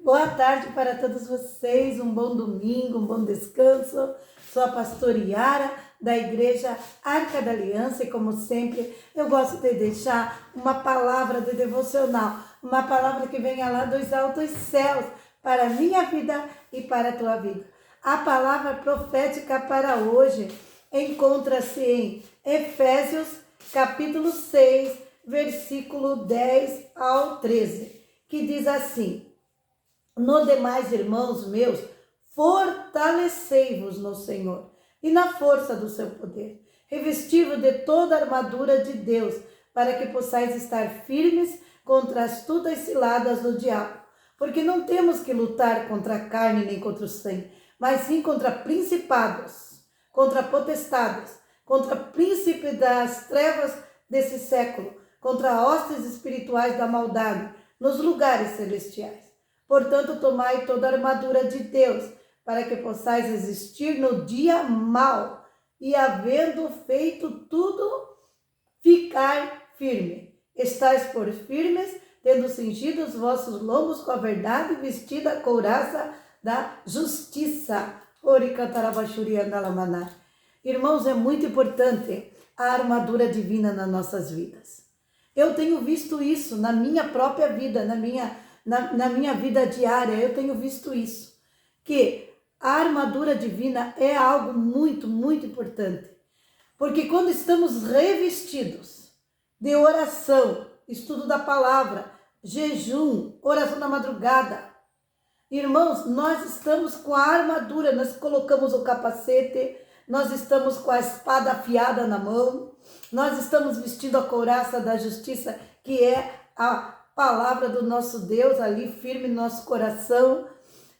Boa tarde para todos vocês, um bom domingo, um bom descanso. Sou a pastora Yara, da Igreja Arca da Aliança, e como sempre, eu gosto de deixar uma palavra de devocional, uma palavra que venha lá dos altos céus, para a minha vida e para a tua vida. A palavra profética para hoje encontra-se em Efésios, capítulo 6, versículo 10 ao 13, que diz assim: no demais, irmãos meus, fortalecei-vos no Senhor e na força do seu poder, revesti-vos de toda a armadura de Deus, para que possais estar firmes contra as astutas ciladas do diabo. Porque não temos que lutar contra a carne nem contra o sangue, mas sim contra principados, contra potestades, contra príncipe das trevas desse século, contra hostes espirituais da maldade nos lugares celestiais. Portanto, tomai toda a armadura de Deus, para que possais resistir no dia mau, e havendo feito tudo, ficar firme. Estais por firmes, tendo cingido os vossos lombos com a verdade, vestida a couraça da justiça. Irmãos, é muito importante a armadura divina nas nossas vidas. Eu tenho visto isso na minha própria vida, na minha vida diária, eu tenho visto isso, que a armadura divina é algo muito, muito importante. Porque quando estamos revestidos de oração, estudo da palavra, jejum, oração na madrugada, irmãos, nós estamos com a armadura, nós colocamos o capacete, nós estamos com a espada afiada na mão, nós estamos vestindo a couraça da justiça, que é a palavra do nosso Deus ali firme no nosso coração.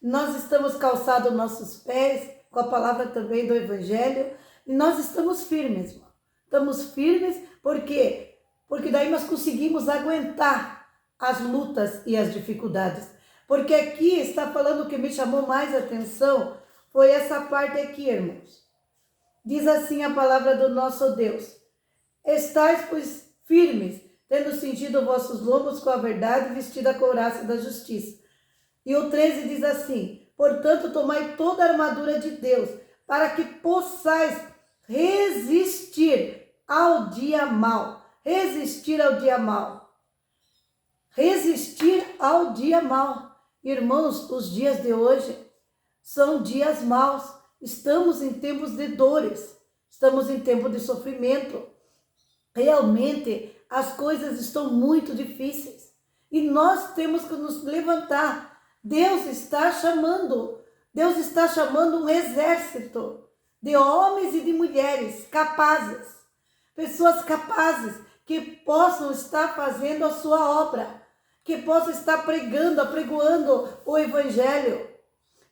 Nós estamos calçados nossos pés com a palavra também do Evangelho, e nós estamos firmes, irmão. Estamos firmes porque daí nós conseguimos aguentar as lutas e as dificuldades. Porque aqui está falando, o que me chamou mais atenção foi essa parte aqui, irmãos. Diz assim a palavra do nosso Deus: estais, pois, firmes, tendo cingido vossos lombos com a verdade, vestida a couraça da justiça. E o 13 diz assim: portanto, tomai toda a armadura de Deus, para que possais resistir ao dia mau. Resistir ao dia mau. Resistir ao dia mau. Irmãos, os dias de hoje são dias maus. Estamos em tempos de dores. Estamos em tempo de sofrimento. Realmente, as coisas estão muito difíceis e nós temos que nos levantar. Deus está chamando um exército de homens e de mulheres capazes, pessoas capazes que possam estar fazendo a sua obra, que possam estar apregoando o Evangelho,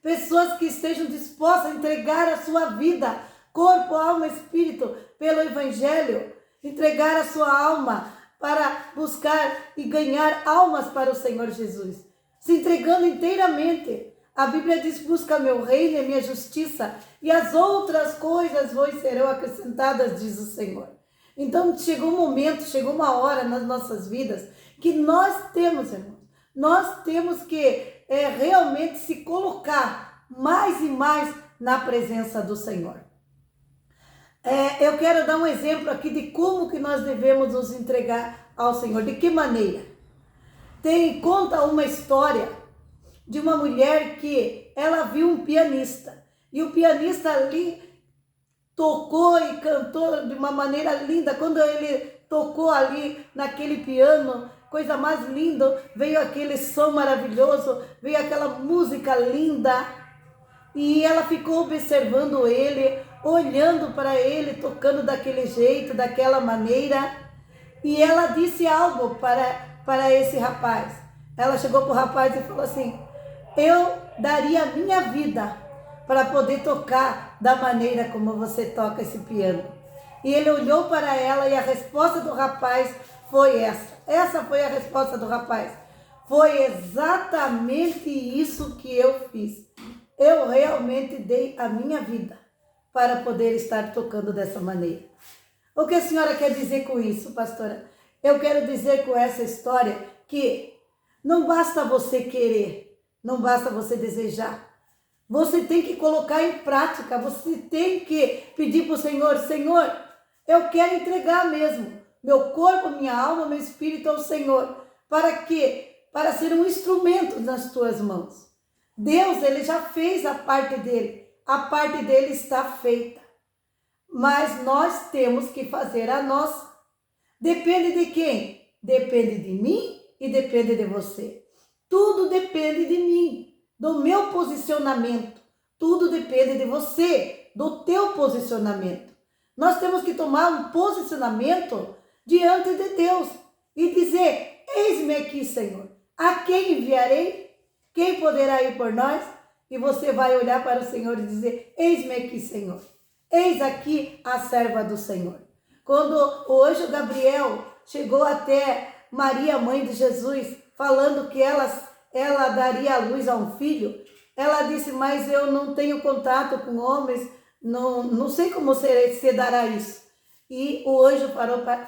pessoas que estejam dispostas a entregar a sua vida, corpo, alma e espírito pelo Evangelho, entregar a sua alma para buscar e ganhar almas para o Senhor Jesus, se entregando inteiramente. A Bíblia diz: busca meu reino e a minha justiça, e as outras coisas vos serão acrescentadas, diz o Senhor. Então chegou um momento, chegou uma hora nas nossas vidas que nós temos, irmãos, nós temos que realmente se colocar mais e mais na presença do Senhor. Eu quero dar um exemplo aqui de como que nós devemos nos entregar ao Senhor. De que maneira? Conta uma história de uma mulher que ela viu um pianista. E o pianista ali tocou e cantou de uma maneira linda. Quando ele tocou ali naquele piano, coisa mais linda, veio aquele som maravilhoso, veio aquela música linda. E ela ficou observando ele, olhando para ele, tocando daquele jeito, daquela maneira. E ela disse algo para esse rapaz. Ela chegou para o rapaz e falou assim: eu daria a minha vida para poder tocar da maneira como você toca esse piano. E ele olhou para ela e a resposta do rapaz foi essa. Essa foi a resposta do rapaz. Foi exatamente isso que eu fiz. Eu realmente dei a minha vida para poder estar tocando dessa maneira. O que a senhora quer dizer com isso, pastora? Eu quero dizer com essa história que não basta você querer, não basta você desejar. Você tem que colocar em prática, você tem que pedir para o Senhor, Senhor, eu quero entregar mesmo meu corpo, minha alma, meu espírito ao Senhor. Para quê? Para ser um instrumento nas tuas mãos. Deus, ele já fez a parte dele está feita. Mas nós temos que fazer a nossa. Depende de quem? Depende de mim e depende de você. Tudo depende de mim, do meu posicionamento. Tudo depende de você, do teu posicionamento. Nós temos que tomar um posicionamento diante de Deus e dizer, eis-me aqui, Senhor. A quem enviarei? Quem poderá ir por nós? E você vai olhar para o Senhor e dizer, eis-me aqui, Senhor. Eis aqui a serva do Senhor. Quando o anjo Gabriel chegou até Maria, mãe de Jesus, falando que ela daria a luz a um filho, ela disse, mas eu não tenho contato com homens, não sei como se dará isso. E o anjo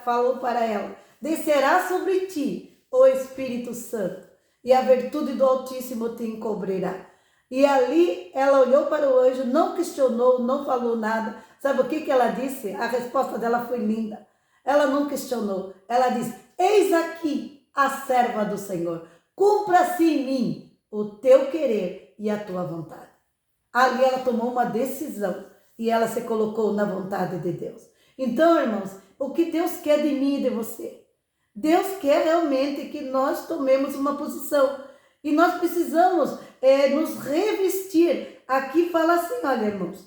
falou para ela, descerá sobre ti o Espírito Santo, e a virtude do Altíssimo te encobrirá. E ali ela olhou para o anjo, não questionou, não falou nada. Sabe o que ela disse? A resposta dela foi linda. Ela não questionou. Ela disse, eis aqui a serva do Senhor. Cumpra-se em mim o teu querer e a tua vontade. Ali ela tomou uma decisão e ela se colocou na vontade de Deus. Então, irmãos, o que Deus quer de mim e de você? Deus quer realmente que nós tomemos uma posição. E nós precisamos nos revestir. Aqui fala assim, olha, irmãos.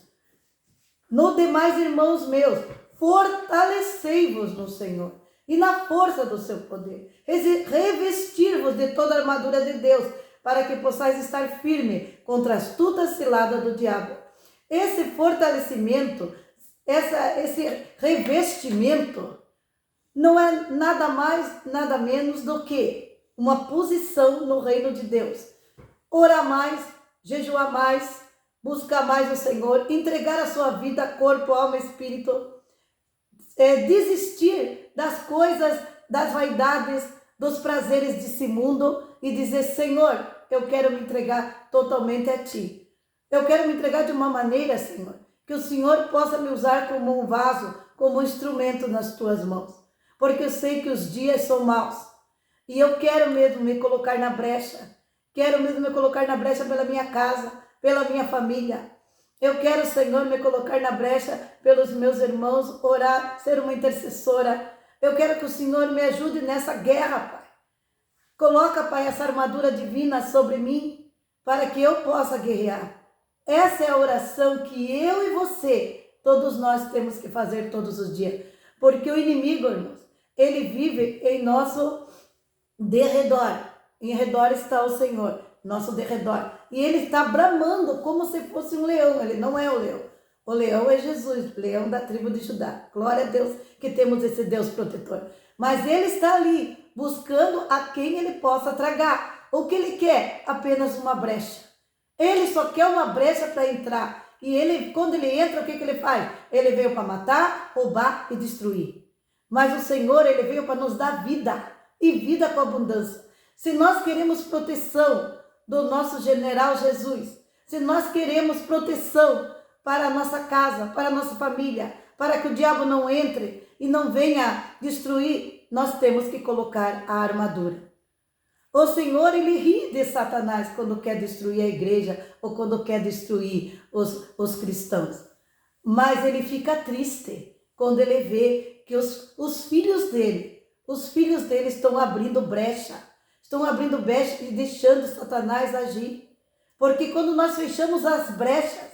No demais, irmãos meus, fortalecei-vos no Senhor e na força do seu poder. Revestir-vos de toda a armadura de Deus, para que possais estar firme contra as astutas ciladas do diabo. Esse fortalecimento, esse revestimento, não é nada mais, nada menos do que uma posição no reino de Deus. Orar mais, jejuar mais, buscar mais o Senhor, entregar a sua vida, corpo, alma e espírito, desistir das coisas, das vaidades, dos prazeres desse mundo e dizer, Senhor, eu quero me entregar totalmente a Ti. Eu quero me entregar de uma maneira, Senhor, que o Senhor possa me usar como um vaso, como um instrumento nas Tuas mãos. Porque eu sei que os dias são maus. E eu quero mesmo me colocar na brecha. Quero mesmo me colocar na brecha pela minha casa, pela minha família. Eu quero, Senhor, me colocar na brecha pelos meus irmãos, orar, ser uma intercessora. Eu quero que o Senhor me ajude nessa guerra, Pai. Coloca, Pai, essa armadura divina sobre mim, para que eu possa guerrear. Essa é a oração que eu e você, todos nós temos que fazer todos os dias. Porque o inimigo, irmãos, ele vive em nosso derredor. Em redor está o Senhor, nosso derredor. E ele está bramando como se fosse um leão. Ele não é o leão. O leão é Jesus, leão da tribo de Judá. Glória a Deus que temos esse Deus protetor. Mas ele está ali buscando a quem ele possa tragar. O que ele quer? Apenas uma brecha. Ele só quer uma brecha para entrar. E ele, quando ele entra, o que ele faz? Ele veio para matar, roubar e destruir. Mas o Senhor, ele veio para nos dar vida. E vida com abundância. Se nós queremos proteção do nosso general Jesus, se nós queremos proteção para a nossa casa, para a nossa família, para que o diabo não entre e não venha destruir, nós temos que colocar a armadura. O Senhor, ele ri de Satanás quando quer destruir a igreja ou quando quer destruir os cristãos. Mas ele fica triste quando ele vê que os filhos dele estão abrindo brecha e deixando Satanás agir. Porque quando nós fechamos as brechas,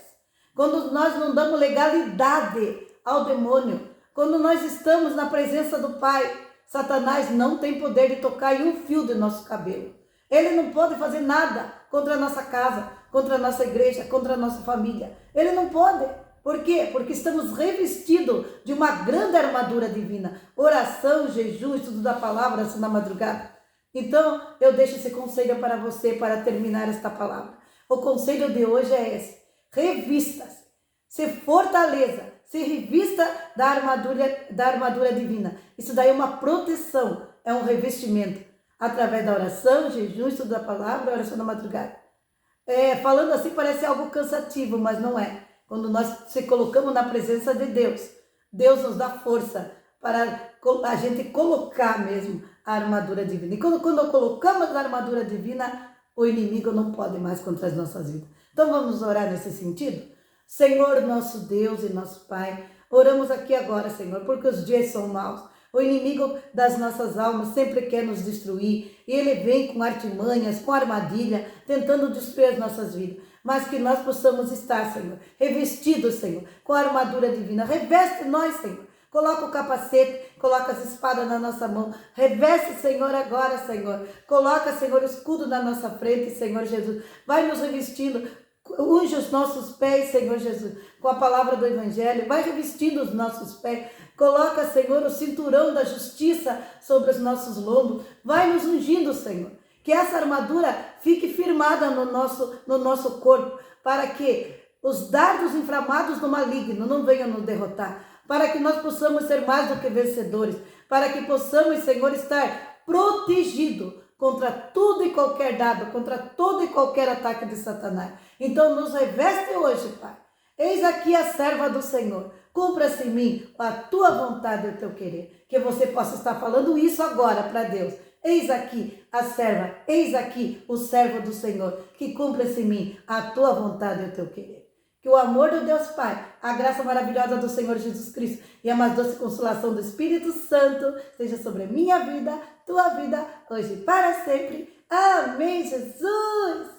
quando nós não damos legalidade ao demônio, quando nós estamos na presença do Pai, Satanás não tem poder de tocar em um fio do nosso cabelo. Ele não pode fazer nada contra a nossa casa, contra a nossa igreja, contra a nossa família. Ele não pode. Por quê? Porque estamos revestidos de uma grande armadura divina. Oração, jejum, estudo da palavra, oração na madrugada. Então, eu deixo esse conselho para você, para terminar esta palavra. O conselho de hoje é esse. Revista-se, se fortaleça, se revista da armadura divina. Isso daí é uma proteção, é um revestimento. Através da oração, jejum, estudo da palavra, oração na madrugada. Falando assim parece algo cansativo, mas não é. Quando nós se colocamos na presença de Deus, Deus nos dá força para a gente colocar mesmo a armadura divina. E quando colocamos a armadura divina, o inimigo não pode mais contra as nossas vidas. Então vamos orar nesse sentido? Senhor, nosso Deus e nosso Pai, oramos aqui agora, Senhor, porque os dias são maus. O inimigo das nossas almas sempre quer nos destruir. E ele vem com artimanhas, com armadilha, tentando destruir as nossas vidas. Mas que nós possamos estar, Senhor, revestidos, Senhor, com a armadura divina. Reveste nós, Senhor. Coloca o capacete, coloca as espadas na nossa mão. Reveste, Senhor, agora, Senhor. Coloca, Senhor, o escudo na nossa frente, Senhor Jesus. Vai nos revestindo. Unge os nossos pés, Senhor Jesus, com a palavra do Evangelho. Vai revestindo os nossos pés. Coloca, Senhor, o cinturão da justiça sobre os nossos lombos. Vai nos ungindo, Senhor. Que essa armadura fique firmada no nosso corpo, para que os dardos inflamados do maligno não venham nos derrotar. Para que nós possamos ser mais do que vencedores. Para que possamos, Senhor, estar protegidos contra tudo e qualquer dado, contra todo e qualquer ataque de Satanás. Então nos reveste hoje, Pai. Eis aqui a serva do Senhor. Cumpra-se em mim a tua vontade e o teu querer. Que você possa estar falando isso agora para Deus. Eis aqui a serva, eis aqui o servo do Senhor. Que cumpra-se em mim a tua vontade e o teu querer. Que o amor do Deus Pai, a graça maravilhosa do Senhor Jesus Cristo e a mais doce consolação do Espírito Santo seja sobre a minha vida, tua vida, hoje e para sempre. Amém, Jesus!